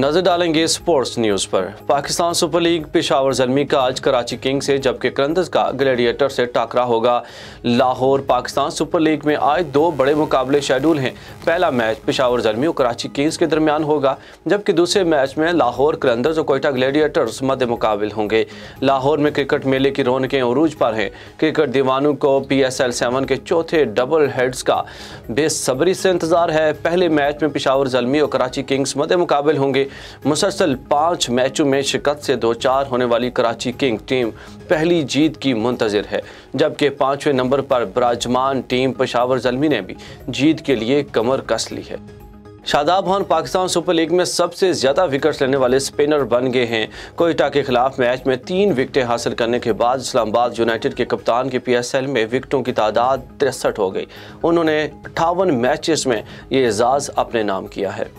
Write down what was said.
नजर डालेंगे sports news पर। पाकिस्तान सुपर लीग पेशावर ज़ल्मी का आज कराची किंग्स से जबकि करंदज का ग्लैडिएटर से टकरा होगा। लाहौर पाकिस्तान सुपर लीग में आज दो बड़े मुकाबले शेड्यूल हैं। पहला मैच पेशावर ज़ल्मी और कराची किंग्स के दरमियान होगा, जबकि दूसरे मैच में लाहौर करंदज और कोयटा ग्लैडिएटर्स मद्दे मुकाबिल होंगे। लाहौर में क्रिकेट मेले की रौनकें उरूज पर हैं। क्रिकेट दीवानों को PSL 7 के चौथे डबल हेड्स का बेसब्री से इंतजार है। पहले मैच में पेशावर ज़ल्मी और कराची किंग्स मद्दे मुकाबिल होंगे। मुसलसल 5 मैचों में शिकस्त से 2-4 होने वाली कराची किंग टीम पहली जीत की मुंतजिर है, जबकि 5वें नंबर पर विराजमान टीम पेशावर ज़ल्मी ने भी जीत के लिए कमर कस ली है। शादाब खान पाकिस्तान सुपर लीग में सबसे ज्यादा विकेट्स लेने वाले स्पिनर बन गए हैं। कोयटा के खिलाफ मैच में 3 विकेटें हासिल करने के बाद इस्लामाबाद यूनाइटेड के कप्तान की PSL में विकेटों की तादाद 63 हो गई। उन्होंने 58 मैचेस में ये एजाज अपने नाम किया है।